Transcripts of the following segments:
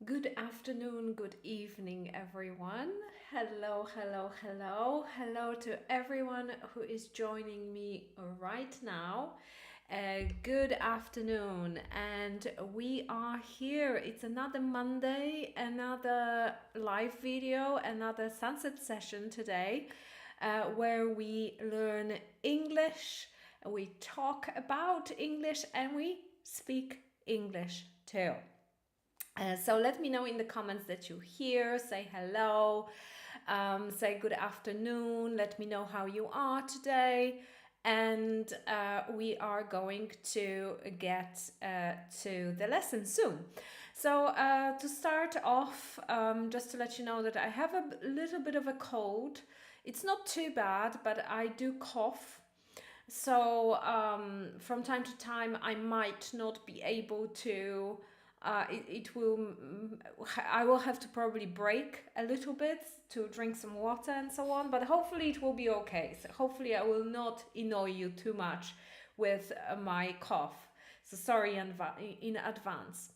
Good afternoon, good evening, everyone. Hello, hello, hello. Hello to everyone who is joining me right now. Good afternoon, and we are here. It's another Monday, another live video, another sunset session today, where we learn English, we talk about English, and we speak English too. So let me know in the comments that you're here, say hello, say good afternoon, let me know how you are today. And we are going to get to the lesson soon. So to start off, just to let you know that I have a little bit of a cold. It's not too bad, but I do cough. So from time to time, I might not be able to I will have to probably break a little bit to drink some water and so on, but hopefully it will be okay. So hopefully I will not annoy you too much with my cough. So sorry in advance.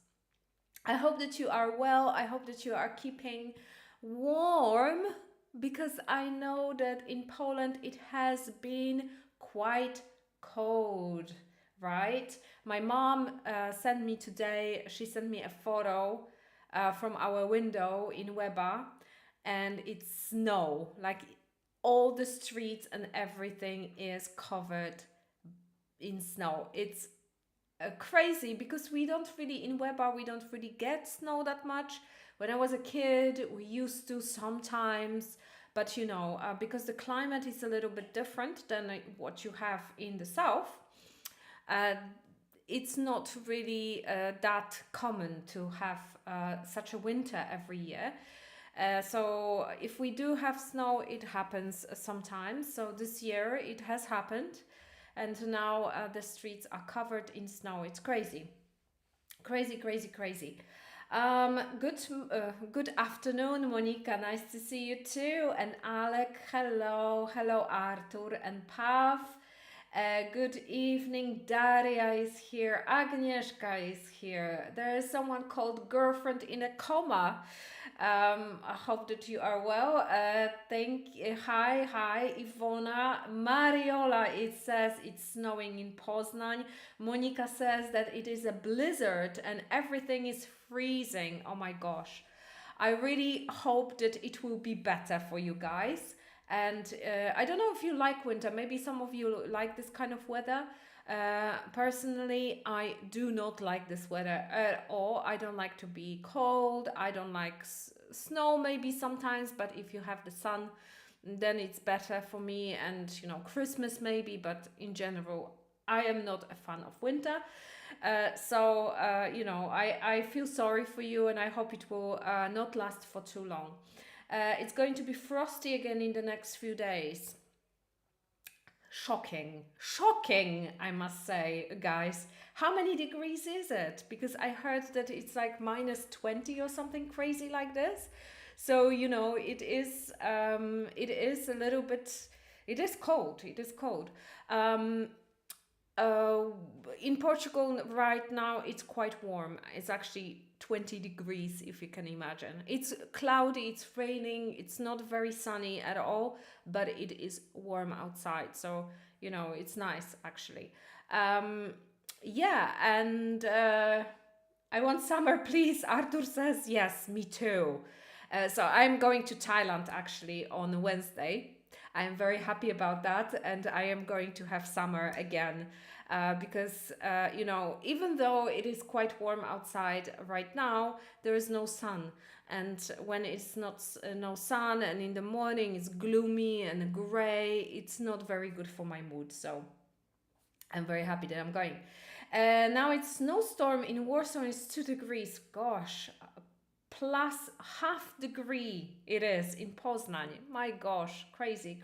I hope that you are well. I hope that you are keeping warm, because I know that in Poland it has been quite cold, right? My mom sent me today, she sent me a photo from our window in Weba, and it's snow. Like all the streets and everything is covered in snow. It's crazy because we don't really, in Weba, we don't really get snow that much. When I was a kid, we used to sometimes, but because the climate is a little bit different than what you have in the south, it's not really that common to have such a winter every year. So if we do have snow, it happens sometimes. So this year it has happened, and now the streets are covered in snow. It's crazy. Crazy, crazy, crazy. Good afternoon, Monica. Nice to see you too. And Alec, hello. Hello, Artur and Pav. Good evening, Daria is here, Agnieszka is here. There is someone called Girlfriend in a Coma. I hope that you are well. Hi, Ivona. Mariola, it says it's snowing in Poznań. Monica says that it is a blizzard and everything is freezing. Oh my gosh. I really hope that it will be better for you guys. And I don't know if you like winter. Maybe some of you like this kind of weather. Personally, I do not like this weather at all. I don't like to be cold. I don't like snow maybe sometimes, but if you have the sun, then it's better for me. And Christmas maybe, but in general, I am not a fan of winter. So I feel sorry for you, and I hope it will not last for too long. It's going to be frosty again in the next few days. Shocking, I must say, guys. How many degrees is it? Because I heard that it's like minus 20 or something crazy like this. So it is a little bit. It is cold. In Portugal right now it's quite warm. It's actually 20 degrees, if you can imagine. It's cloudy, it's raining, it's not very sunny at all, but it is warm outside. So, it's nice actually. Yeah, and I want summer, please. Arthur says, yes, me too. So I'm going to Thailand actually on Wednesday. I am very happy about that, and I am going to have summer again. Because even though it is quite warm outside right now, there is no sun, and when it's not no sun and in the morning it's gloomy and gray, it's not very good for my mood. So I'm very happy that I'm going. Now it's snowstorm in Warsaw. It's 2 degrees. Gosh, plus half degree it is in Poznań. My gosh, crazy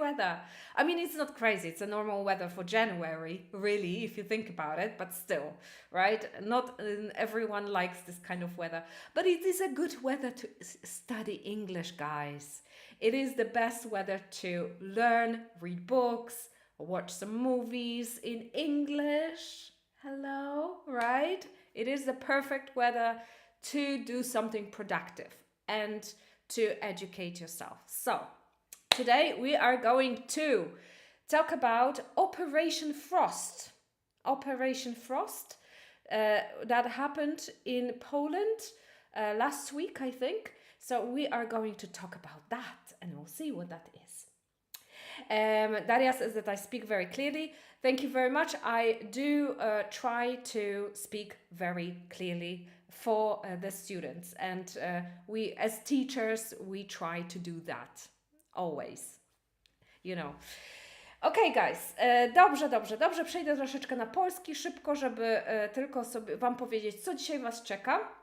weather. I mean, it's not crazy, it's a normal weather for January, really, if you think about it, but still, right? Not everyone likes this kind of weather, but it is a good weather to study English, guys. It is the best weather to learn, read books, watch some movies in English. Hello, right? It is the perfect weather to do something productive and to educate yourself. So, today we are going to talk about Operation Frost. Operation Frost that happened in Poland last week, I think. So we are going to talk about that and we'll see what that is. Daria says that I speak very clearly. Thank you very much. I do try to speak very clearly for the students, and we as teachers, we try to do that always, you know. Okay, guys, dobrze, przejdę troszeczkę na polski szybko, żeby tylko sobie Wam powiedzieć, co dzisiaj Was czeka.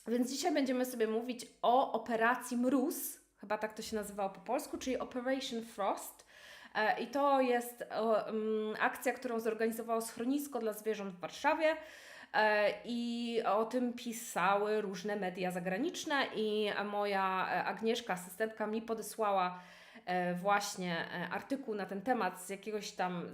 Więc dzisiaj będziemy sobie mówić o Operacji Mróz, chyba tak to się nazywało po polsku, czyli Operation Frost. I to jest akcja, którą zorganizowało schronisko dla zwierząt w Warszawie. I o tym pisały różne media zagraniczne i moja Agnieszka, asystentka, mi podesłała właśnie artykuł na ten temat z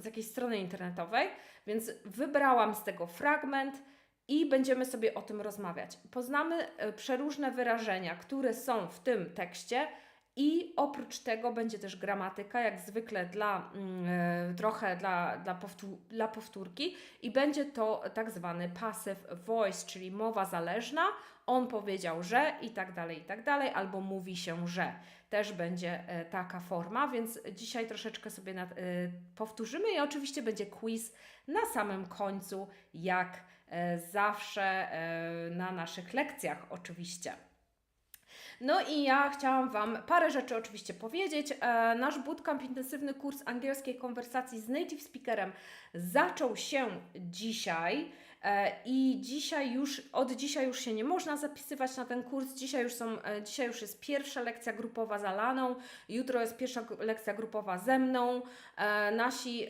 jakiejś strony internetowej, więc wybrałam z tego fragment i będziemy sobie o tym rozmawiać. Poznamy przeróżne wyrażenia, które są w tym tekście i oprócz tego będzie też gramatyka, jak zwykle trochę dla powtórki i będzie to tak zwany passive voice, czyli mowa zależna. On powiedział, że i tak dalej, albo mówi się, że. Też będzie taka forma, więc dzisiaj troszeczkę sobie powtórzymy i oczywiście będzie quiz na samym końcu, jak zawsze na naszych lekcjach oczywiście. No i ja chciałam Wam parę rzeczy oczywiście powiedzieć. Nasz bootcamp, intensywny kurs angielskiej konwersacji z native speakerem zaczął się dzisiaj i od dzisiaj już się nie można zapisywać na ten kurs. Dzisiaj już jest pierwsza lekcja grupowa z Alaną, jutro jest pierwsza lekcja grupowa ze mną. Nasi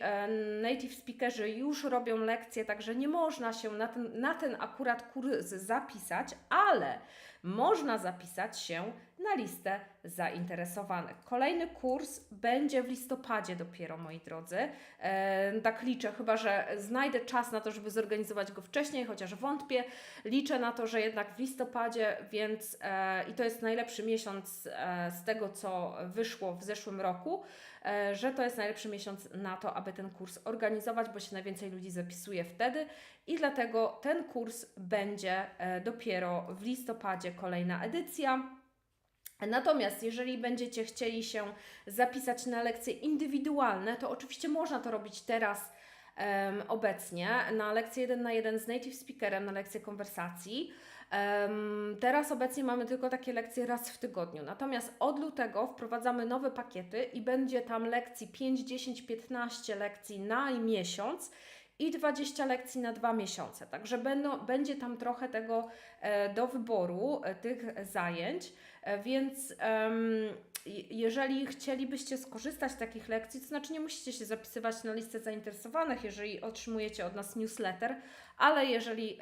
native speakerzy już robią lekcje, także nie można się na ten akurat kurs zapisać, ale można zapisać się na listę zainteresowanych. Kolejny kurs będzie w listopadzie dopiero, moi drodzy. Tak liczę, chyba że znajdę czas na to, żeby zorganizować go wcześniej, chociaż wątpię. Liczę na to, że jednak w listopadzie, więc i to jest najlepszy miesiąc z tego, co wyszło w zeszłym roku, że to jest najlepszy miesiąc na to, aby ten kurs organizować, bo się najwięcej ludzi zapisuje wtedy i dlatego ten kurs będzie dopiero w listopadzie, kolejna edycja. Natomiast jeżeli będziecie chcieli się zapisać na lekcje indywidualne, to oczywiście można to robić teraz obecnie na lekcję 1 na 1 z native speakerem, na lekcję konwersacji. Teraz obecnie mamy tylko takie lekcje raz w tygodniu. Natomiast od lutego wprowadzamy nowe pakiety i będzie tam lekcji 5, 10, 15 lekcji na miesiąc i 20 lekcji na 2 miesiące. Także będzie tam trochę tego do wyboru, tych zajęć, więc jeżeli chcielibyście skorzystać z takich lekcji, to znaczy nie musicie się zapisywać na listę zainteresowanych, jeżeli otrzymujecie od nas newsletter, ale jeżeli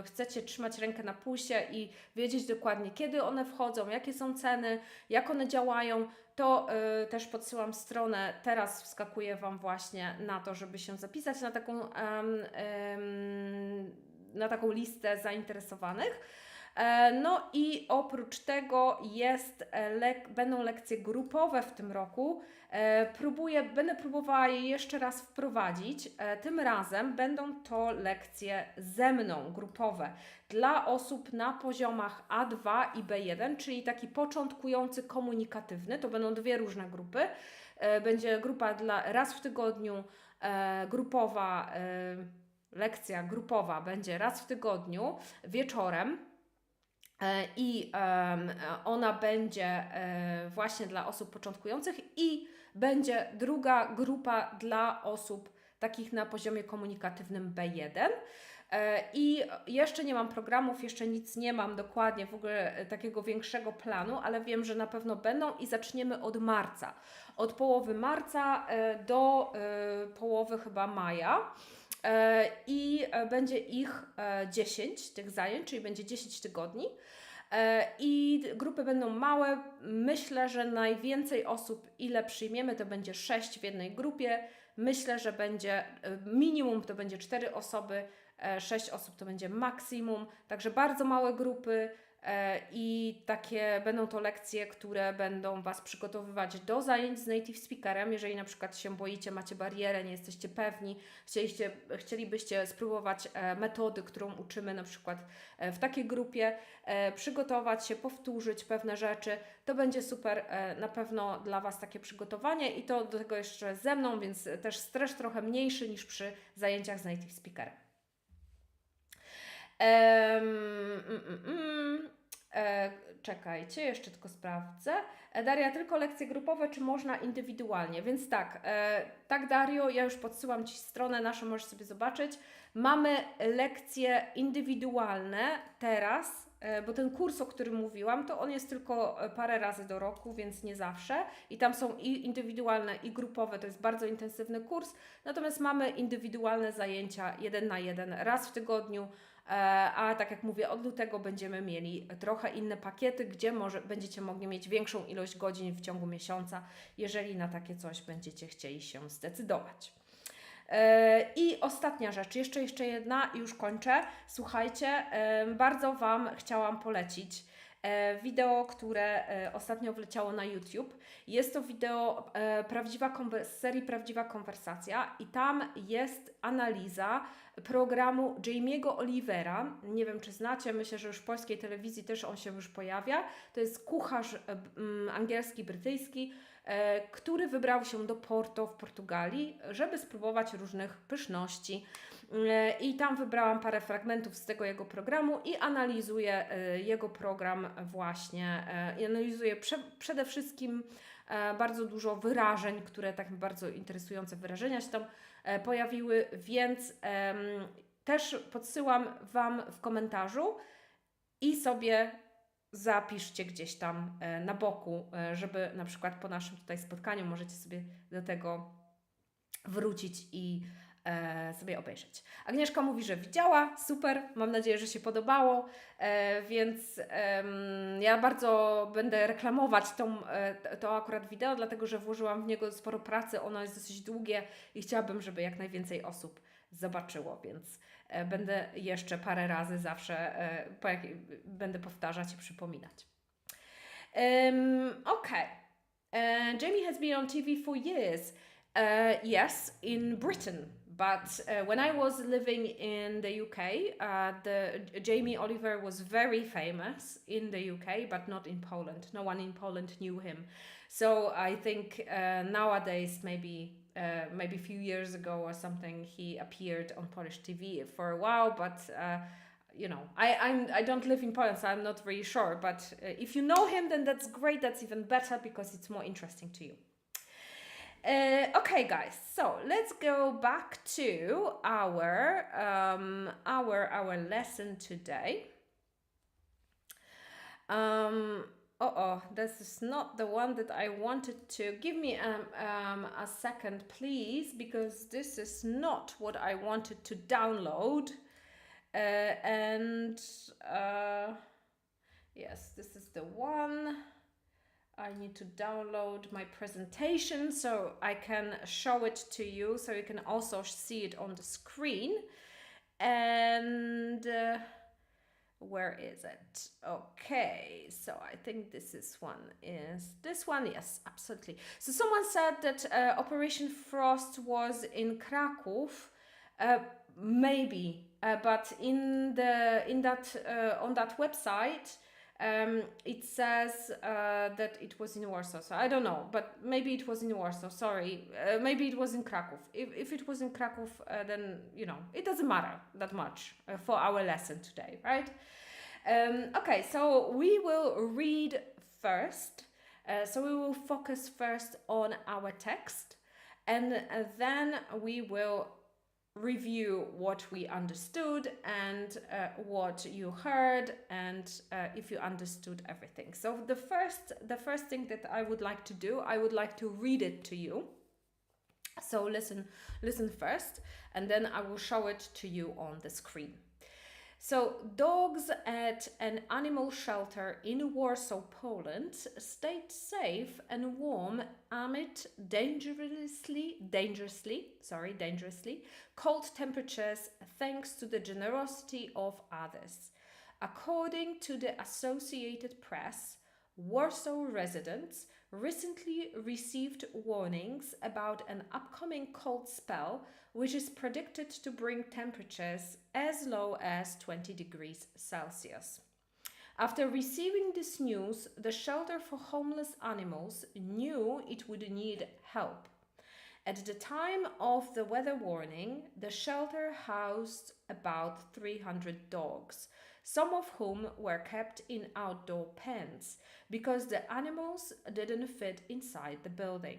chcecie trzymać rękę na pulsie i wiedzieć dokładnie, kiedy one wchodzą, jakie są ceny, jak one działają, to też podsyłam stronę, teraz wskakuję Wam właśnie na to, żeby się zapisać na taką listę zainteresowanych. No i oprócz tego będą lekcje grupowe w tym roku. Będę próbowała je jeszcze raz wprowadzić. Tym razem będą to lekcje ze mną, grupowe, dla osób na poziomach A2 i B1, czyli taki początkujący komunikatywny. To będą dwie różne grupy. Będzie grupa raz w tygodniu, lekcja grupowa będzie raz w tygodniu wieczorem. I ona będzie właśnie dla osób początkujących i będzie druga grupa dla osób takich na poziomie komunikatywnym B1. I jeszcze nie mam programów, jeszcze nic nie mam dokładnie w ogóle takiego większego planu, ale wiem, że na pewno będą i zaczniemy od marca. Od połowy marca do połowy chyba maja. I będzie ich 10 tych zajęć, czyli będzie 10 tygodni. I grupy będą małe. Myślę, że najwięcej osób, ile przyjmiemy, to będzie 6 w jednej grupie. Myślę, że będzie minimum to będzie 4 osoby, 6 osób to będzie maksimum. Także bardzo małe grupy, I będą to lekcje, które będą Was przygotowywać do zajęć z native speakerem. Jeżeli na przykład się boicie, macie barierę, nie jesteście pewni, chcielibyście spróbować metody, którą uczymy na przykład w takiej grupie, przygotować się, powtórzyć pewne rzeczy, to będzie super na pewno dla Was takie przygotowanie i to do tego jeszcze ze mną, więc też stres trochę mniejszy niż przy zajęciach z native speakerem. Czekajcie, jeszcze tylko sprawdzę. Daria, tylko lekcje grupowe, czy można indywidualnie? Więc tak Dario, ja już podsyłam Ci stronę naszą, możesz sobie zobaczyć. Mamy lekcje indywidualne teraz, bo ten kurs, o którym mówiłam, to on jest tylko parę razy do roku, więc nie zawsze. I tam są i indywidualne, i grupowe, to jest bardzo intensywny kurs. Natomiast mamy indywidualne zajęcia 1 na 1 raz w tygodniu. A tak jak mówię, od lutego będziemy mieli trochę inne pakiety, gdzie będziecie mogli mieć większą ilość godzin w ciągu miesiąca, jeżeli na takie coś będziecie chcieli się zdecydować. I ostatnia rzecz, jeszcze jedna i już kończę. Słuchajcie, bardzo Wam chciałam polecić wideo, które ostatnio wleciało na YouTube. Jest to wideo z serii Prawdziwa Konwersacja i tam jest analiza programu Jamie'ego Olivera. Nie wiem, czy znacie, myślę, że już w polskiej telewizji też on się już pojawia. To jest kucharz angielski, brytyjski, który wybrał się do Porto w Portugalii, żeby spróbować różnych pyszności. I tam wybrałam parę fragmentów z tego jego programu i analizuję jego program właśnie. I analizuję przede wszystkim bardzo dużo wyrażeń, które tak bardzo interesujące wyrażenia się tam pojawiły, więc też podsyłam Wam w komentarzu i sobie zapiszcie gdzieś tam na boku, żeby na przykład po naszym tutaj spotkaniu możecie sobie do tego wrócić i sobie obejrzeć. Agnieszka mówi, że widziała, super, mam nadzieję, że się podobało, więc ja bardzo będę reklamować to akurat wideo, dlatego że włożyłam w niego sporo pracy, ono jest dosyć długie i chciałabym, żeby jak najwięcej osób zobaczyło, więc będę jeszcze parę razy zawsze będę powtarzać i przypominać. Okay. Jamie has been on TV for years. Yes, in Britain. But when I was living in the UK, Jamie Oliver was very famous in the UK, but not in Poland. No one in Poland knew him. So I think nowadays, maybe a few years ago or something, he appeared on Polish TV for a while. But you know, I don't live in Poland, so I'm not really sure. But if you know him, then that's great. That's even better because it's more interesting to you. Okay, guys. So let's go back to our lesson today. This is not the one that I wanted to. Give me a second, please, because this is not what I wanted to download. Yes, this is the one. I need to download my presentation so I can show it to you, so you can also see it on the screen. And where is it? Okay, so I think this one. Yes, absolutely. So someone said that Operation Frost was in Kraków. Maybe, but on that website. It says that it was in Warsaw, so I don't know, but maybe it was in Warsaw, sorry. Maybe it was in Kraków. If it was in Kraków, then, you know, it doesn't matter that much for our lesson today, right? Okay, so we will read first. So we will focus first on our text, and then we will review what we understood and what you heard, and if you understood everything. So the first thing that I would like to do, I would like to read it to you. So listen first, and then I will show it to you on the screen. So, dogs at an animal shelter in Warsaw, Poland, stayed safe and warm amid dangerously cold temperatures thanks to the generosity of others. According to the Associated Press, Warsaw residents recently received warnings about an upcoming cold spell which is predicted to bring temperatures as low as 20 degrees Celsius. After receiving this news, the shelter for homeless animals knew it would need help. At the time of the weather warning, the shelter housed about 300 dogs, some of whom were kept in outdoor pens because the animals didn't fit inside the building.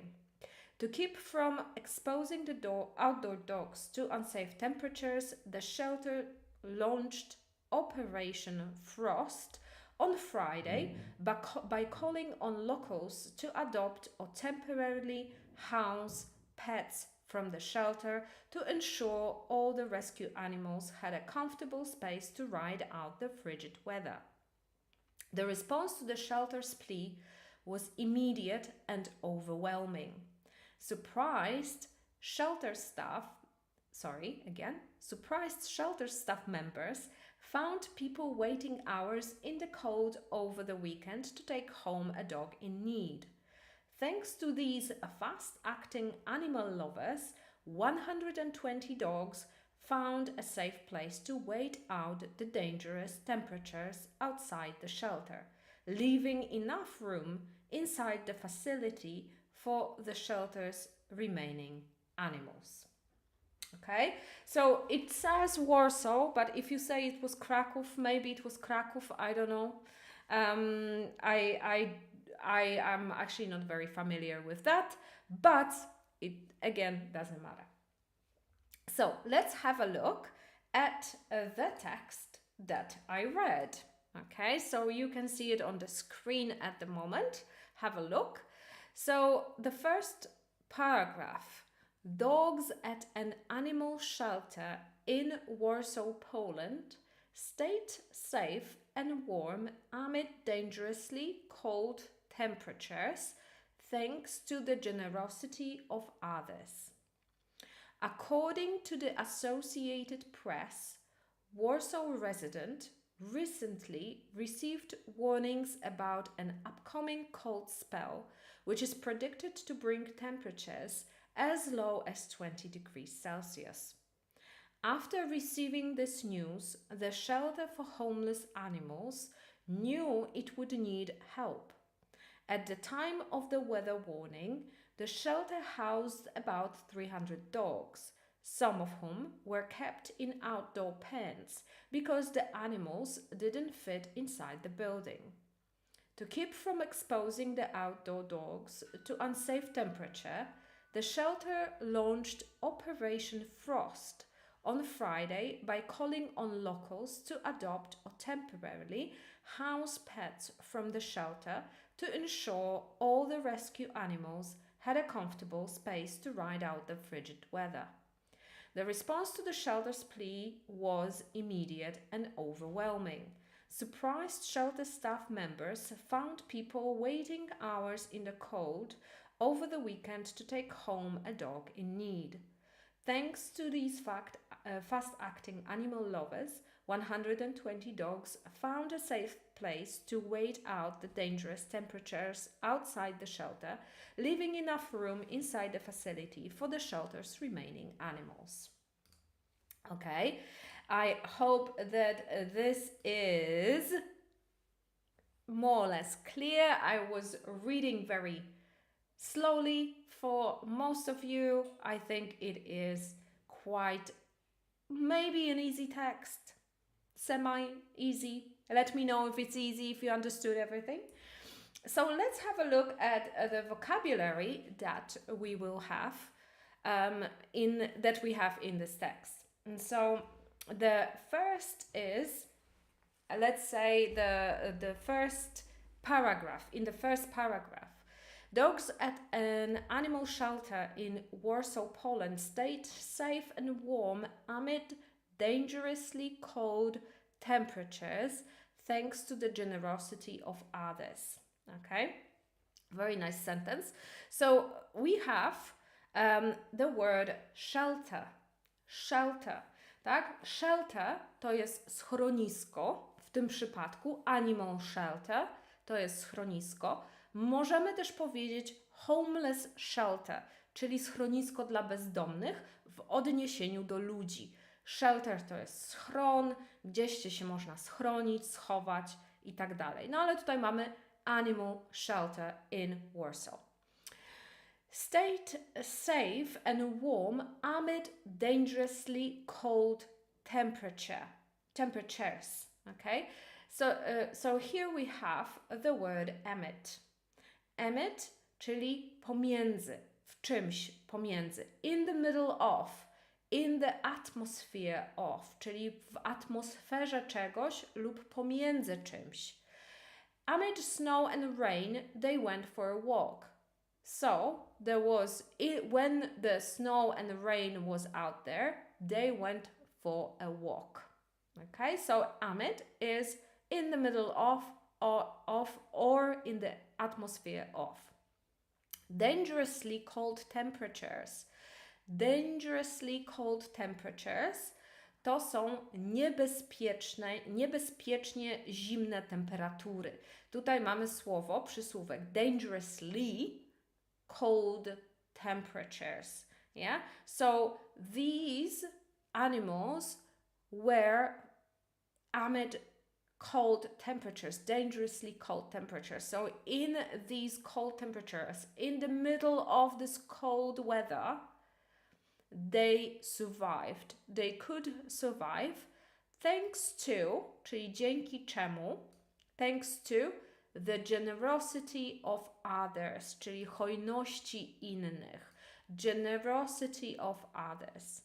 To keep from exposing the outdoor dogs to unsafe temperatures, the shelter launched Operation Frost on Friday by calling on locals to adopt or temporarily house pets from the shelter to ensure all the rescue animals had a comfortable space to ride out the frigid weather. The response to the shelter's plea was immediate and overwhelming. Surprised shelter staff members found people waiting hours in the cold over the weekend to take home a dog in need. Thanks to these fast-acting animal lovers, 120 dogs found a safe place to wait out the dangerous temperatures outside the shelter, leaving enough room inside the facility for the shelter's remaining animals. Okay, so it says Warsaw, but if you say it was Kraków, maybe it was Kraków, I don't know. I am actually not very familiar with that, but it again doesn't matter. So let's have a look at the text that I read. Okay, so you can see it on the screen at the moment. Have a look. So the first paragraph, dogs at an animal shelter in Warsaw, Poland, stayed safe and warm amid dangerously cold temperatures thanks to the generosity of others. According to the Associated Press, Warsaw resident recently received warnings about an upcoming cold spell, which is predicted to bring temperatures as low as 20 degrees Celsius. After receiving this news, the shelter for homeless animals knew it would need help. At the time of the weather warning, the shelter housed about 300 dogs, some of whom were kept in outdoor pens because the animals didn't fit inside the building. To keep from exposing the outdoor dogs to unsafe temperature, the shelter launched Operation Frost on Friday by calling on locals to adopt or temporarily house pets from the shelter to ensure all the rescue animals had a comfortable space to ride out the frigid weather. The response to the shelter's plea was immediate and overwhelming. Surprised shelter staff members found people waiting hours in the cold over the weekend to take home a dog in need. Thanks to these fast-acting animal lovers, 120 dogs found a safe place to wait out the dangerous temperatures outside the shelter, leaving enough room inside the facility for the shelter's remaining animals. Okay, I hope that this is more or less clear. I was reading very slowly for most of you. I think it is quite maybe an easy text, semi-easy. Let me know if it's easy, if you understood everything. So let's have a look at the vocabulary that we will have in this text. And so the first is, let's say the first paragraph. In the first paragraph, dogs at an animal shelter in Warsaw, Poland stayed safe and warm amid dangerously cold temperatures thanks to the generosity of others. Okay, very nice sentence. So we have the word shelter. Shelter, tak? Shelter to jest schronisko w tym przypadku animal shelter to jest schronisko. Możemy też powiedzieć homeless shelter, czyli schronisko dla bezdomnych w odniesieniu do ludzi. Shelter to jest schron, gdzieś się można schronić, schować i tak dalej. No ale tutaj mamy animal shelter in Warsaw. Stayed safe and warm amid dangerously cold temperatures. Okay, so here we have the word amid. Amid, czyli pomiędzy, w czymś pomiędzy. In the middle of, in the atmosphere of, czyli w atmosferze czegoś lub pomiędzy czymś. Amid snow and rain, they went for a walk. So there was, when the snow and rain was out there, they went for a walk. Okay, so amid is in the middle of or in the atmosphere of. Dangerously cold temperatures. Dangerously cold temperatures to są niebezpiecznie zimne temperatury. Tutaj mamy słowo, przysłówek dangerously cold temperatures. Yeah? So these animals were amid cold temperatures, dangerously cold temperatures. So in these cold temperatures, in the middle of this cold weather, they survived. They could survive thanks to, czyli dzięki czemu, thanks to the generosity of others, czyli hojności innych. Generosity of others.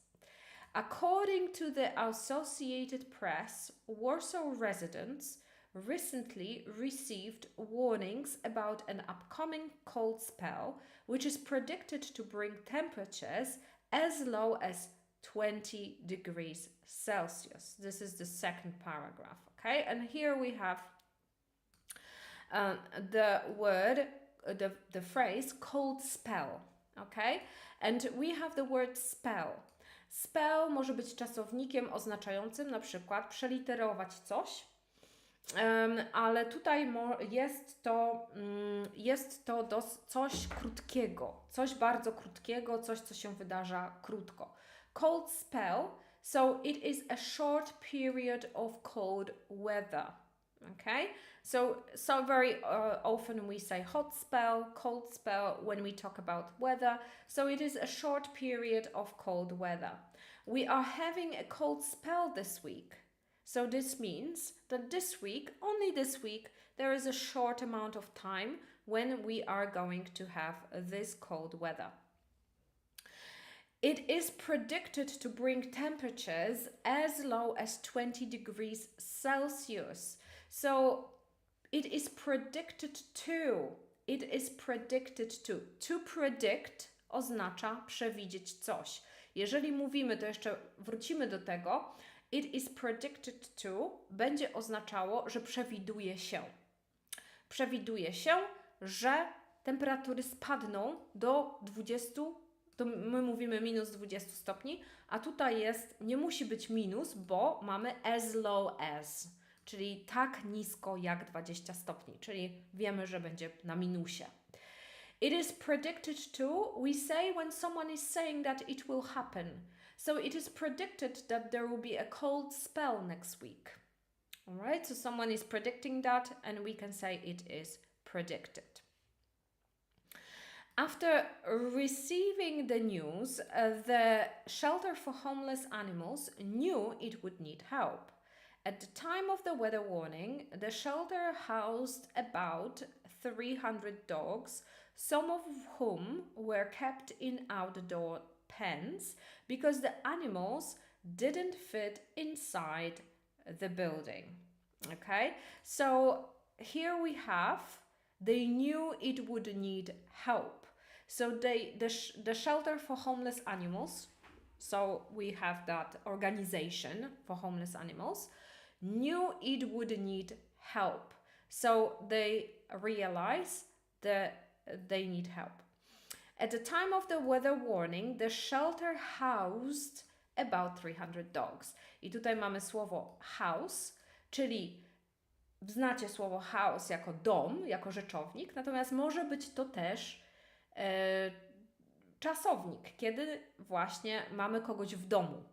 According to the Associated Press, Warsaw residents recently received warnings about an upcoming cold spell, which is predicted to bring temperatures as low as 20 degrees Celsius. This is the second paragraph, okay? And here we have the word, the phrase cold spell, okay? And we have the word spell. Spell może być czasownikiem oznaczającym na przykład przeliterować coś, ale tutaj jest to coś krótkiego, coś bardzo krótkiego, coś, co się wydarza krótko. Cold spell, so it is a short period of cold weather. Okay, so very often we say hot spell, cold spell when we talk about weather. So it is a short period of cold weather. We are having a cold spell this week. So this means that this week, only this week, there is a short amount of time when we are going to have this cold weather. It is predicted to bring temperatures as low as 20 degrees Celsius. So it is predicted to. It is predicted to. To predict oznacza przewidzieć coś. Jeżeli mówimy, to jeszcze wrócimy do tego. It is predicted to będzie oznaczało, że przewiduje się. Przewiduje się, że temperatury spadną do 20, to my mówimy minus 20 stopni, a tutaj nie musi być minus, bo mamy as low as, czyli tak nisko jak 20 stopni, czyli wiemy, że będzie na minusie. It is predicted to, we say when someone is saying that it will happen. So it is predicted that there will be a cold spell next week. All right, so someone is predicting that and we can say it is predicted. After receiving the news, the shelter for homeless animals knew it would need help. At the time of the weather warning, the shelter housed about 300 dogs, some of whom were kept in outdoor pens because the animals didn't fit inside the building. Okay, so here we have, they knew it would need help. So the shelter for homeless animals, so we have that organization for homeless animals, knew it would need help. So they realized that they need help. At the time of the weather warning, the shelter housed about 300 dogs. I tutaj mamy słowo house, czyli znacie słowo house jako dom, jako rzeczownik, natomiast może być to też czasownik, kiedy właśnie mamy kogoś w domu.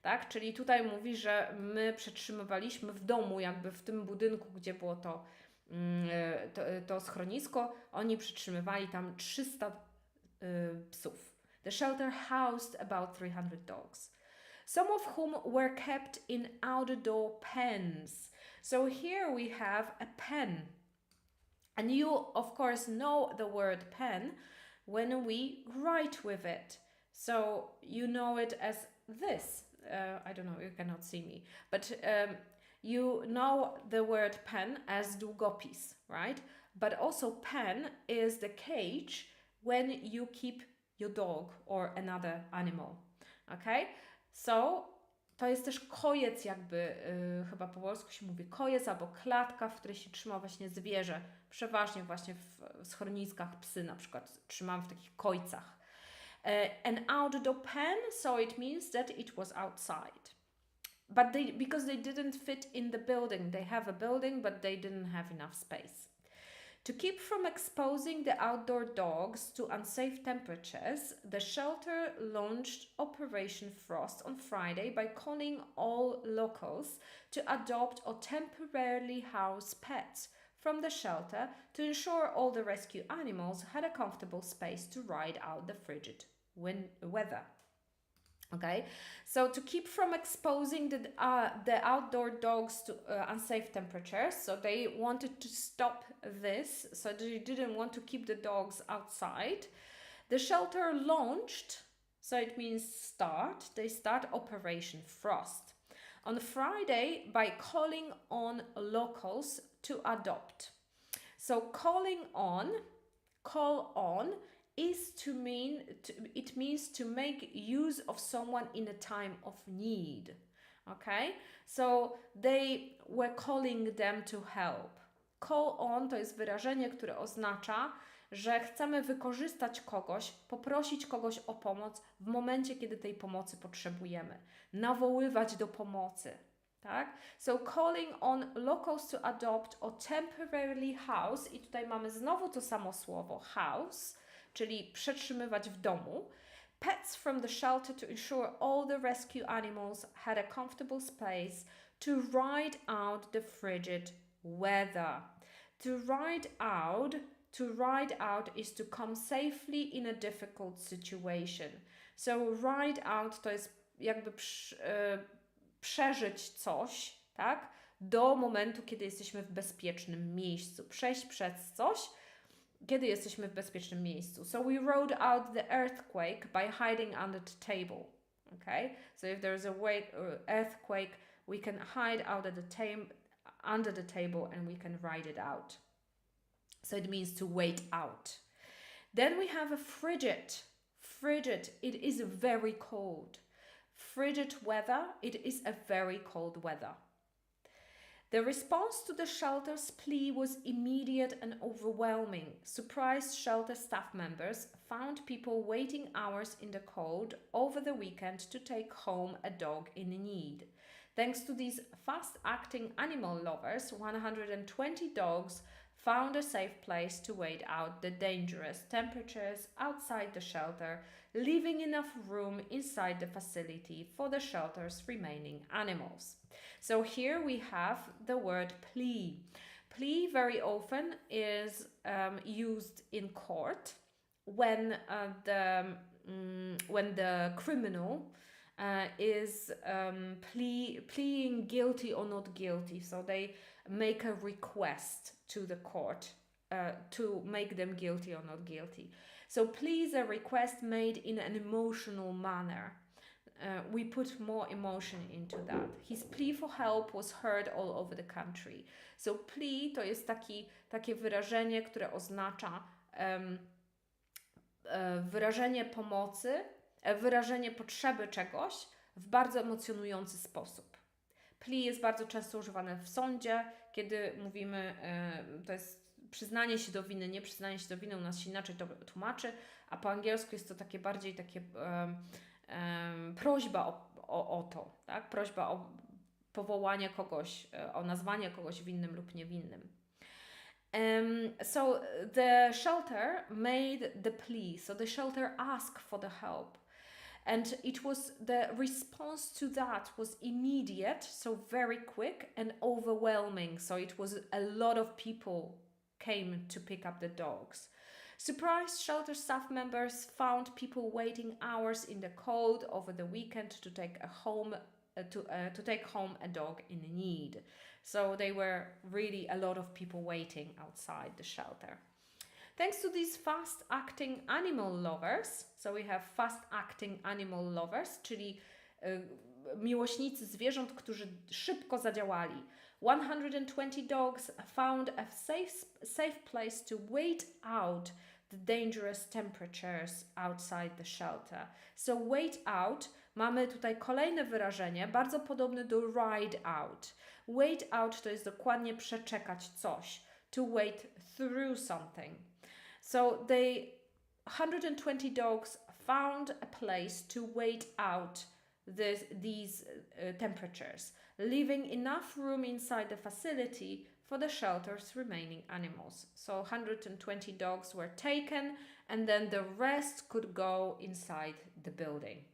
Tak? Czyli tutaj mówi, że my przetrzymywaliśmy w domu, jakby w tym budynku, gdzie było to schronisko, oni przetrzymywali tam 300 psów. The shelter housed about 300 dogs, some of whom were kept in outdoor pens. So here we have a pen. And you, of course, know the word pen when we write with it. So you know it as this. I don't know, you cannot see me. But you know the word pen as długopis, right? But also pen is the cage when you keep your dog or another animal. Okay? So to jest też kojec jakby, chyba po polsku się mówi kojec albo klatka, w której się trzyma właśnie zwierzę. Przeważnie właśnie w schroniskach psy na przykład trzymam w takich kojcach. An outdoor pen, so it means that it was outside. But because they didn't fit in the building, they have a building, but they didn't have enough space. To keep from exposing the outdoor dogs to unsafe temperatures, the shelter launched Operation Frost on Friday by calling all locals to adopt or temporarily house pets from the shelter to ensure all the rescue animals had a comfortable space to ride out the frigid weather. Okay, so to keep from exposing the outdoor dogs to unsafe temperatures, so they wanted to stop this, so they didn't want to keep the dogs outside. The shelter launched, so it means start, they start Operation Frost on Friday by calling on locals to adopt. So call on is it means to make use of someone in a time of need. Okay? So they were calling them to help. Call on to jest wyrażenie, które oznacza, że chcemy wykorzystać kogoś, poprosić kogoś o pomoc w momencie, kiedy tej pomocy potrzebujemy. Nawoływać do pomocy. Tak? So calling on locals to adopt or temporarily house, i tutaj mamy znowu to samo słowo house, czyli przetrzymywać w domu. Pets from the shelter to ensure all the rescue animals had a comfortable space to ride out the frigid weather. To ride out is to come safely in a difficult situation. So ride out to jest jakby przeżyć coś, tak? Do momentu, kiedy jesteśmy w bezpiecznym miejscu. Przejść przez coś, kiedy jesteśmy w bezpiecznym miejscu. So we rode out the earthquake by hiding under the table. Okay? So if there's a earthquake, we can hide out at under the table and we can ride it out. So it means to wait out. Then we have a frigid. Frigid, it is very cold. Frigid weather, it is a very cold weather. The response to the shelter's plea was immediate and overwhelming. Surprised shelter staff members found people waiting hours in the cold over the weekend to take home a dog in need. Thanks to these fast-acting animal lovers, 120 dogs found a safe place to wait out the dangerous temperatures outside the shelter, leaving enough room inside the facility for the shelter's remaining animals. So here we have the word plea. Plea very often is used in court when the criminal is pleading guilty or not guilty. So they make a request to the court to make them guilty or not guilty. So plea is a request made in an emotional manner. We put more emotion into that. His plea for help was heard all over the country. So plea to jest takie wyrażenie, które oznacza wyrażenie pomocy, wyrażenie potrzeby czegoś w bardzo emocjonujący sposób. Plea jest bardzo często używane w sądzie, kiedy mówimy, to jest przyznanie się do winy, nie przyznanie się do winy, u nas się inaczej to tłumaczy, a po angielsku jest to takie prośba o to, tak? Prośba o powołanie kogoś, o nazwanie kogoś winnym lub niewinnym. So the shelter made the plea. So the shelter asked for the help. And the response to that was immediate, so very quick and overwhelming. So it was a lot of people came to pick up the dogs. Surprised shelter staff members found people waiting hours in the cold over the weekend to take home a dog in need. So they were really a lot of people waiting outside the shelter. Thanks to these fast-acting animal lovers, so we have fast-acting animal lovers, czyli miłośnicy zwierząt, którzy szybko zadziałali. 120 dogs found a safe place to wait out the dangerous temperatures outside the shelter. So wait out, mamy tutaj kolejne wyrażenie, bardzo podobne do ride out. Wait out to jest dokładnie przeczekać coś. To wait through something. So 120 dogs found a place to wait out these temperatures, leaving enough room inside the facility for the shelter's remaining animals. So 120 dogs were taken and then the rest could go inside the building.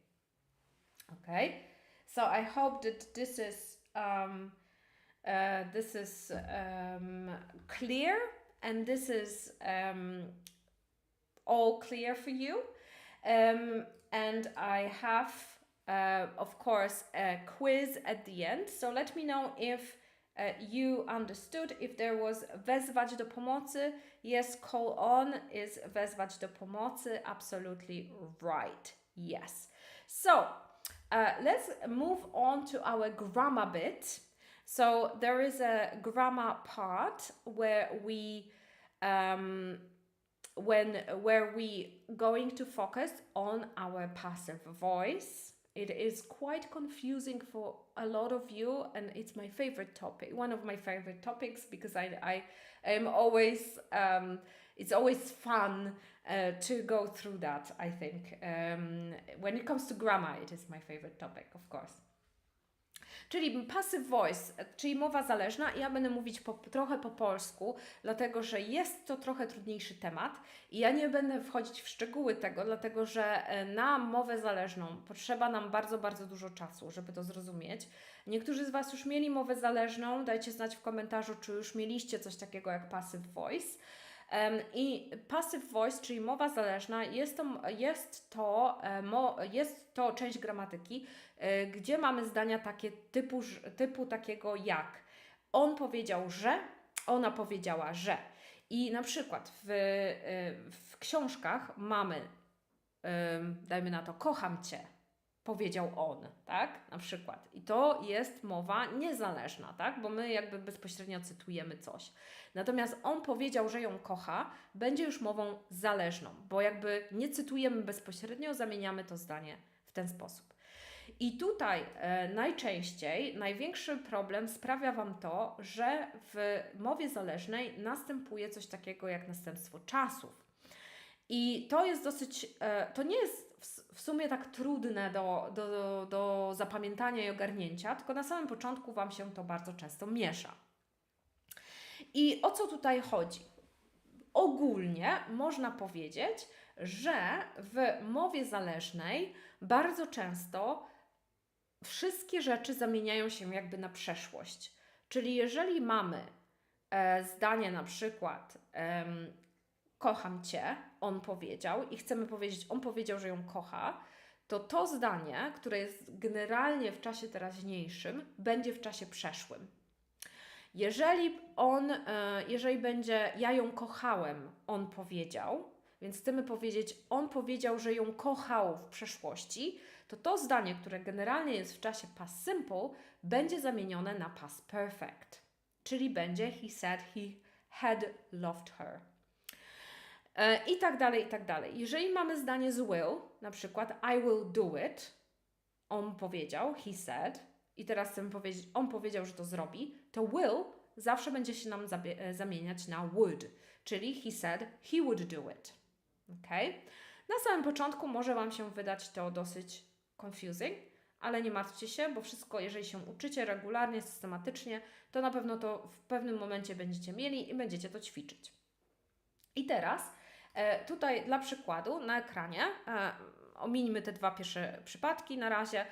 Okay, so I hope that this is clear and this is all clear for you. And I have, of course, a quiz at the end. So let me know if you understood, if there was wezwać do pomocy. Yes, call on is wezwać do pomocy. Absolutely right. Yes. So let's move on to our grammar bit. So there is a grammar part where we going to focus on our passive voice. It is quite confusing for a lot of you, and it's my favorite topic, one of my favorite topics, because I am always it's always fun to go through that. I think when it comes to grammar, it is my favorite topic, of course. Czyli passive voice, czyli mowa zależna. Ja będę mówić trochę po polsku, dlatego że jest to trochę trudniejszy temat i ja nie będę wchodzić w szczegóły tego, dlatego że na mowę zależną potrzeba nam bardzo, bardzo dużo czasu, żeby to zrozumieć. Niektórzy z Was już mieli mowę zależną, dajcie znać w komentarzu, czy już mieliście coś takiego jak passive voice. I passive voice, czyli mowa zależna, jest to część gramatyki, gdzie mamy zdania takie typu takiego jak on powiedział, że, ona powiedziała, że. I na przykład w książkach mamy, dajmy na to, kocham Cię, powiedział on, tak? Na przykład. I to jest mowa niezależna, tak? Bo my jakby bezpośrednio cytujemy coś. Natomiast on powiedział, że ją kocha, będzie już mową zależną, bo jakby nie cytujemy bezpośrednio, zamieniamy to zdanie w ten sposób. I tutaj największy problem sprawia Wam to, że w mowie zależnej następuje coś takiego jak następstwo czasów. I to jest to nie jest w sumie tak trudne do zapamiętania i ogarnięcia, tylko na samym początku Wam się to bardzo często miesza. I o co tutaj chodzi? Ogólnie można powiedzieć, że w mowie zależnej bardzo często wszystkie rzeczy zamieniają się jakby na przeszłość. Czyli jeżeli mamy zdanie na przykład kocham Cię, on powiedział i chcemy powiedzieć, on powiedział, że ją kocha, to zdanie, które jest generalnie w czasie teraźniejszym, będzie w czasie przeszłym. Jeżeli będzie ja ją kochałem, on powiedział, więc chcemy powiedzieć, on powiedział, że ją kochał w przeszłości, to zdanie, które generalnie jest w czasie past simple, będzie zamienione na past perfect. Czyli będzie he said he had loved her. I tak dalej, i tak dalej. Jeżeli mamy zdanie z will, na przykład I will do it, on powiedział, he said, i teraz chcemy powiedzieć, on powiedział, że to zrobi, to will zawsze będzie się nam zamieniać na would, czyli he said he would do it. Okay? Na samym początku może Wam się wydać to dosyć confusing, ale nie martwcie się, bo wszystko, jeżeli się uczycie regularnie, systematycznie, to na pewno to w pewnym momencie będziecie mieli i będziecie to ćwiczyć. I teraz tutaj dla przykładu na ekranie, omińmy te dwa pierwsze przypadki na razie,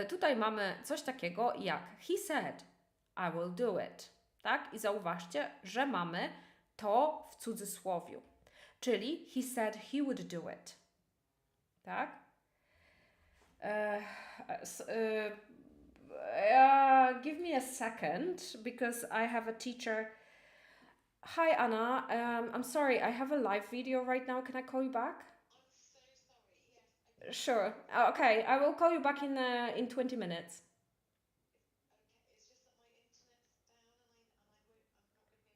tutaj mamy coś takiego jak he said, I will do it, tak? I zauważcie, że mamy to w cudzysłowiu, czyli he said he would do it, tak? Give me a second, because I have a teacher. Hi Anna, I'm sorry, I have a live video right now. Can I call you back? I'm so sorry. Yes. Sure. Okay, I will call you back in 20 minutes. Okay. It's just that my internet's down and I'm not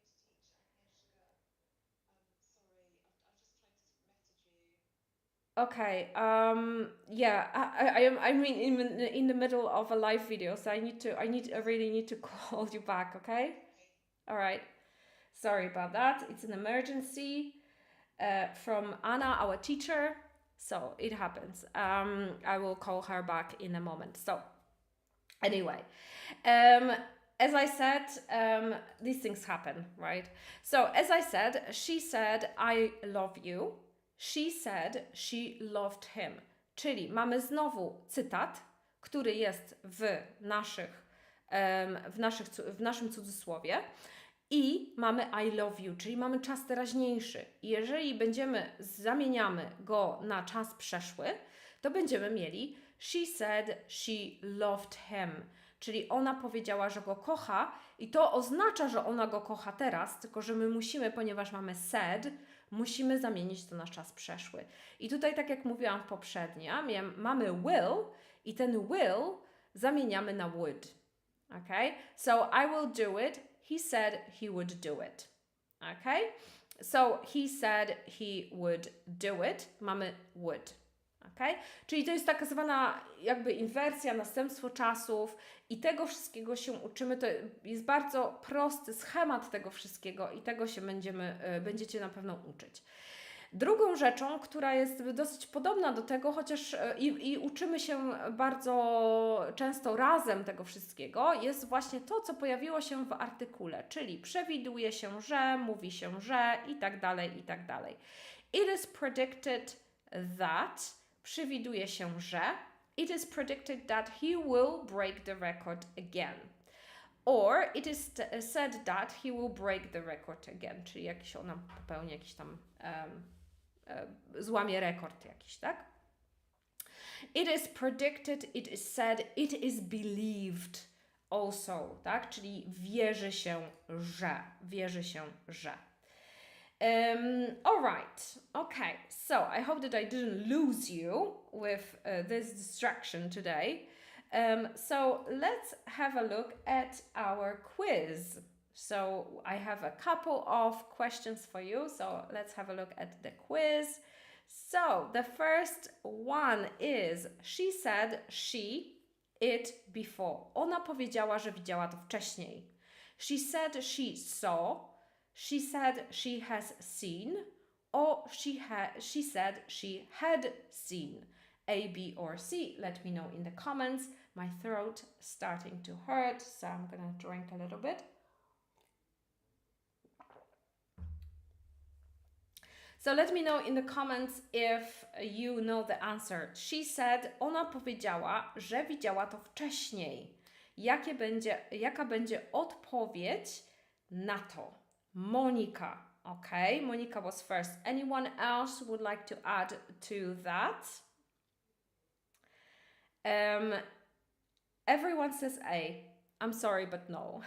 going to be able to teach Agnieszka. Sorry. I've just tried to message you. Okay. Yeah. I mean, in the middle of a live video, so I really need to call you back. Okay. Okay. All right. Sorry about that. It's an emergency from Anna, our teacher. So it happens. I will call her back in a moment. So anyway, as I said, these things happen, right? So as I said, she said, I love you. She said, she loved him. Czyli mamy znowu cytat, który jest w naszym cudzysłowie. I mamy I love you, czyli mamy czas teraźniejszy. I jeżeli zamieniamy go na czas przeszły, to będziemy mieli she said she loved him, czyli ona powiedziała, że go kocha i to oznacza, że ona go kocha teraz, tylko że my musimy, ponieważ mamy said, musimy zamienić to na czas przeszły. I tutaj, tak jak mówiłam poprzednio, mamy will i ten will zamieniamy na would. Okay? So I will do it. He said he would do it. Okay? So he said he would do it. Mamy would. Okay? Czyli to jest tak zwana jakby inwersja, następstwo czasów i tego wszystkiego się uczymy. To jest bardzo prosty schemat tego wszystkiego i tego się będziecie na pewno uczyć. Drugą rzeczą, która jest dosyć podobna do tego, chociaż i uczymy się bardzo często razem tego wszystkiego, jest właśnie to, co pojawiło się w artykule, czyli przewiduje się, że, mówi się, że i tak dalej, i tak dalej. It is predicted that, przewiduje się, że, it is predicted that he will break the record again. Or it is said that he will break the record again, czyli jakiś ona popełni jakiś tam złamie rekord jakiś, tak? It is predicted, it is said, it is believed also, tak? Czyli wierzy się, że. All right, okay. So I hope that I didn't lose you with this distraction today. So let's have a look at our quiz. So I have a couple of questions for you. So let's have a look at the quiz. So the first one is, she said it before. Ona powiedziała, że widziała to wcześniej. She said she saw. She said she has seen. Or she said she had seen. A, B, or C. Let me know in the comments. My throat starting to hurt, so I'm gonna drink a little bit. So let me know in the comments if you know the answer. She said, ona powiedziała, że widziała to wcześniej. Jaka będzie odpowiedź na to? Monika. Okay, Monika was first. Anyone else would like to add to that? Everyone says A. I'm sorry, but no.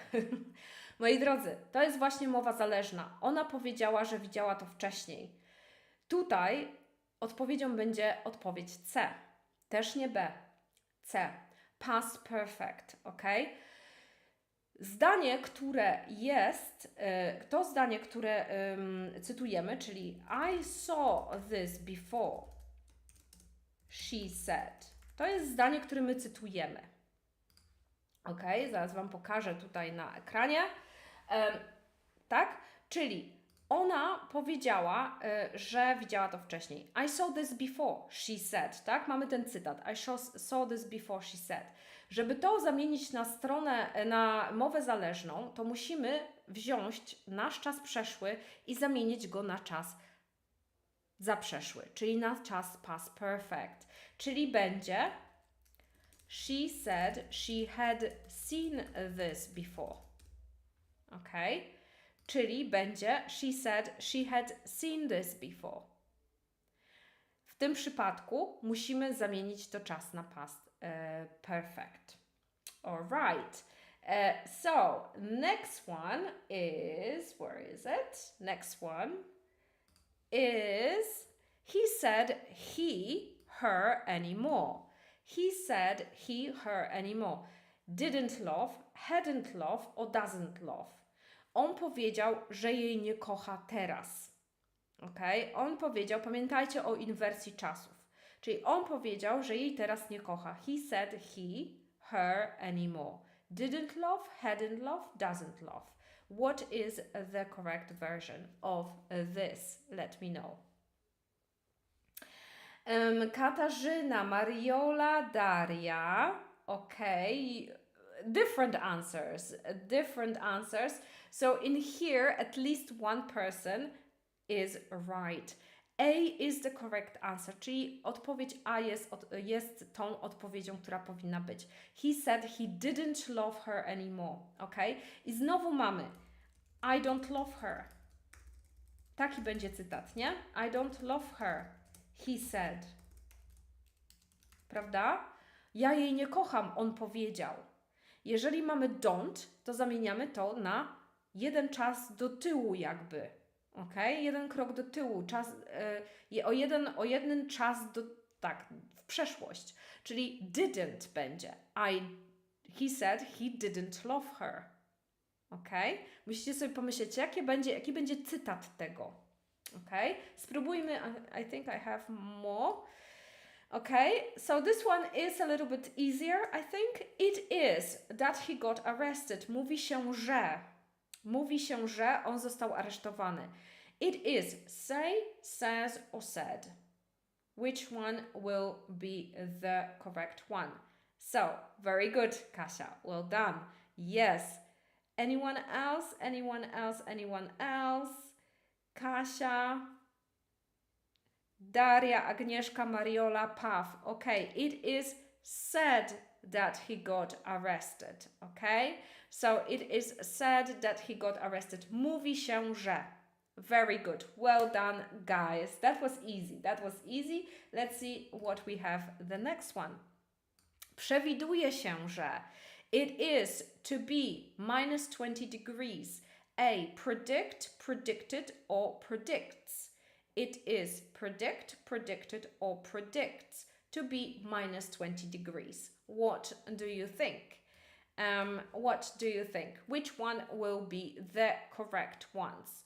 Moi drodzy, to jest właśnie mowa zależna. Ona powiedziała, że widziała to wcześniej. Tutaj odpowiedzią będzie odpowiedź C. Też nie B. C. Past perfect, ok? Zdanie, które jest, to zdanie, które cytujemy, czyli I saw this before, she said. To jest zdanie, które my cytujemy. Ok, zaraz Wam pokażę tutaj na ekranie. Tak? Czyli Ona powiedziała, że widziała to wcześniej. I saw this before, she said, tak? Mamy ten cytat. I saw this before, she said. Żeby to zamienić na stronę, na mowę zależną, to musimy wziąć nasz czas przeszły i zamienić go na czas zaprzeszły, czyli na czas past perfect. Czyli będzie she said she had seen this before. Ok? Czyli będzie she said she had seen this before. W tym przypadku musimy zamienić to czas na past perfect. Alright. So, next one is, where is it? Next one is, he said he, her anymore. He said he, her anymore. Didn't love, hadn't love or doesn't love. On powiedział, że jej nie kocha teraz. Ok? On powiedział, pamiętajcie o inwersji czasów. Czyli on powiedział, że jej teraz nie kocha. He said he, her anymore. Didn't love, hadn't love, doesn't love. What is the correct version of this? Let me know. Katarzyna, Mariola, Daria. Okay. Different answers. So in here, at least one person is right. A is the correct answer, czyli odpowiedź A jest tą odpowiedzią, która powinna być. He said he didn't love her anymore, ok? I znowu mamy I don't love her. Taki będzie cytat, nie? I don't love her, he said. Prawda? Ja jej nie kocham, on powiedział. Jeżeli mamy don't, to zamieniamy to na jeden czas do tyłu jakby. Ok? Jeden krok do tyłu, czas, o jeden czas w przeszłość. Czyli didn't będzie. He said he didn't love her. Ok? Musicie sobie pomyśleć, jaki będzie cytat tego. Ok? Spróbujmy. I think I have more. Okay, so this one is a little bit easier, I think. It is that he got arrested. Mówi się, że on został aresztowany. It is say, says or said. Which one will be the correct one? So, very good, Kasia. Well done. Yes. Anyone else? Anyone else? Anyone else? Kasia, Daria, Agnieszka, Mariola, Paw. Okay, it is said that he got arrested. Okay, so it is said that he got arrested. Mówi się, że. Very good. Well done, guys. That was easy. Let's see what we have the next one. Przewiduje się, że. It is to be minus 20 degrees. A. Predict, predicted or predicts. It is predict, predicted or predicts to be minus 20 degrees. What do you think? Which one will be the correct ones?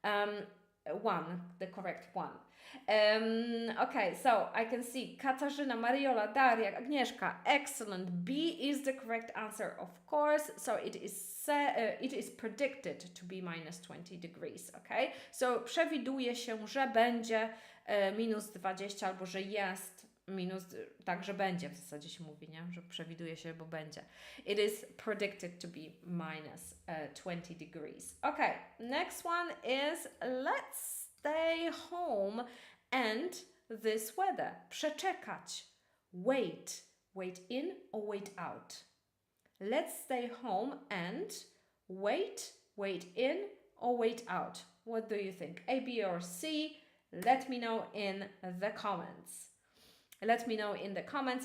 The correct one. Okay, so I can see Katarzyna, Mariola, Daria, Agnieszka. Excellent. B is the correct answer, of course. So it is predicted to be minus 20 degrees. Okay, so przewiduje się, że będzie minus 20 albo że jest minus, tak, że będzie w zasadzie się mówi, nie? Że przewiduje się, bo będzie. It is predicted to be minus 20 degrees. Okay, next one is let's stay home and this weather. Przeczekać. Wait. Wait in or wait out. Let's stay home and wait in or wait out. What do you think? A, B or C? Let me know in the comments.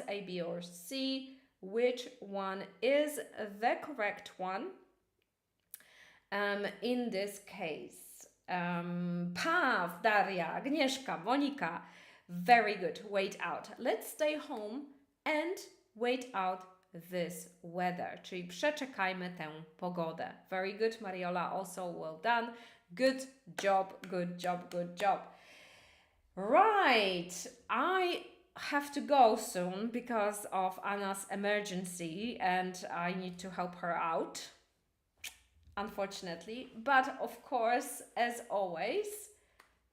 A, B or C, which one is the correct one in this case. Paw, Daria, Agnieszka, Monika. Very good. Wait out. Let's stay home and wait out this weather. Czyli przeczekajmy tę pogodę. Very good, Mariola. Also well done. Good job. Right. I have to go soon because of Anna's emergency and I need to help her out. unfortunately. But of course, as always,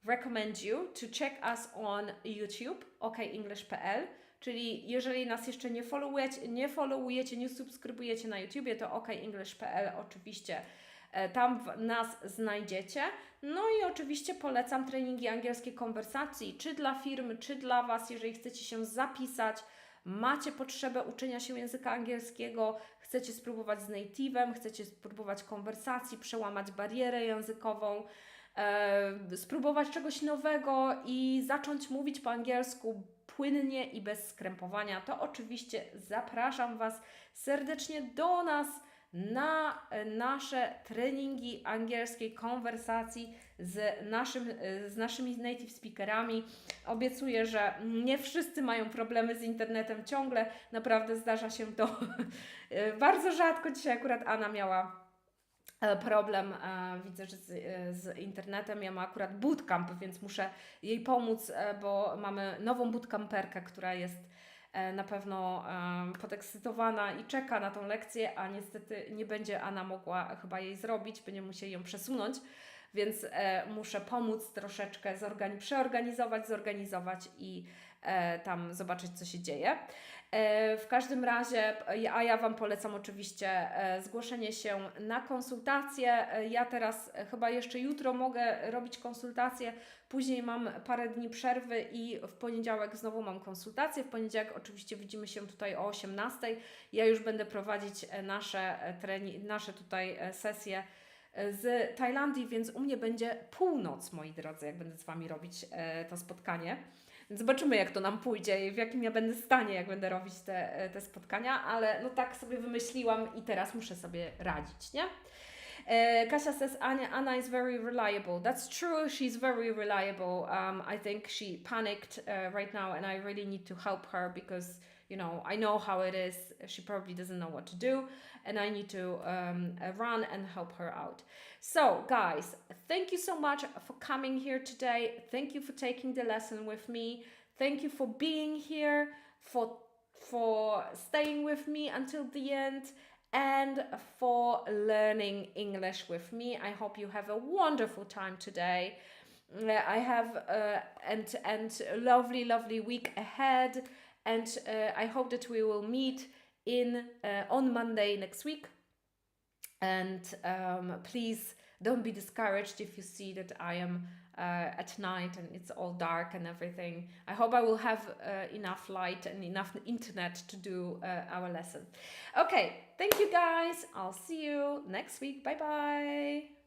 recommend you to check us on YouTube, okenglish.pl, czyli jeżeli nas jeszcze nie followujecie, nie subskrybujecie na YouTubie, to okenglish.pl oczywiście tam nas znajdziecie. No i oczywiście polecam treningi angielskiej konwersacji, czy dla firmy, czy dla Was, jeżeli chcecie się zapisać, macie potrzebę uczenia się języka angielskiego, chcecie spróbować z native'em, chcecie spróbować konwersacji, przełamać barierę językową, spróbować czegoś nowego i zacząć mówić po angielsku płynnie i bez skrępowania, to oczywiście zapraszam Was serdecznie do nas na nasze treningi angielskiej konwersacji z naszymi native speakerami. Obiecuję, że nie wszyscy mają problemy z internetem ciągle, naprawdę zdarza się to bardzo rzadko. Dzisiaj akurat Anna miała problem, widzę, że z internetem. Ja mam akurat bootcamp, więc muszę jej pomóc, bo mamy nową bootcamperkę, która jest na pewno podekscytowana i czeka na tą lekcję, a niestety nie będzie Anna mogła chyba jej zrobić, będziemy musieli ją przesunąć, więc muszę pomóc troszeczkę zorganizować i tam zobaczyć, co się dzieje. W każdym razie, a ja Wam polecam oczywiście zgłoszenie się na konsultacje. Ja teraz chyba jeszcze jutro mogę robić konsultacje, później mam parę dni przerwy i w poniedziałek znowu mam konsultacje. W poniedziałek oczywiście widzimy się tutaj o 18:00. Ja już będę prowadzić nasze tutaj sesje z Tajlandii, więc u mnie będzie północ, moi drodzy, jak będę z Wami robić to spotkanie. Więc zobaczymy, jak to nam pójdzie i w jakim ja będę stanie, jak będę robić te spotkania, ale no tak sobie wymyśliłam i teraz muszę sobie radzić, nie? Kasia says, Anna is very reliable. That's true, she's very reliable. I think she panicked right now and I really need to help her because, you know, I know how it is. She probably doesn't know what to do and I need to run and help her out. So, guys, thank you so much for coming here today. Thank you for taking the lesson with me. Thank you for being here, for staying with me until the end, and for learning English with me. I hope you have a wonderful time today. I have and lovely week ahead, and I hope that we will meet on Monday next week. And please don't be discouraged if you see that I am at night and it's all dark and everything. I hope I will have enough light and enough internet to do our lesson. Okay, thank you guys. I'll see you next week. Bye bye.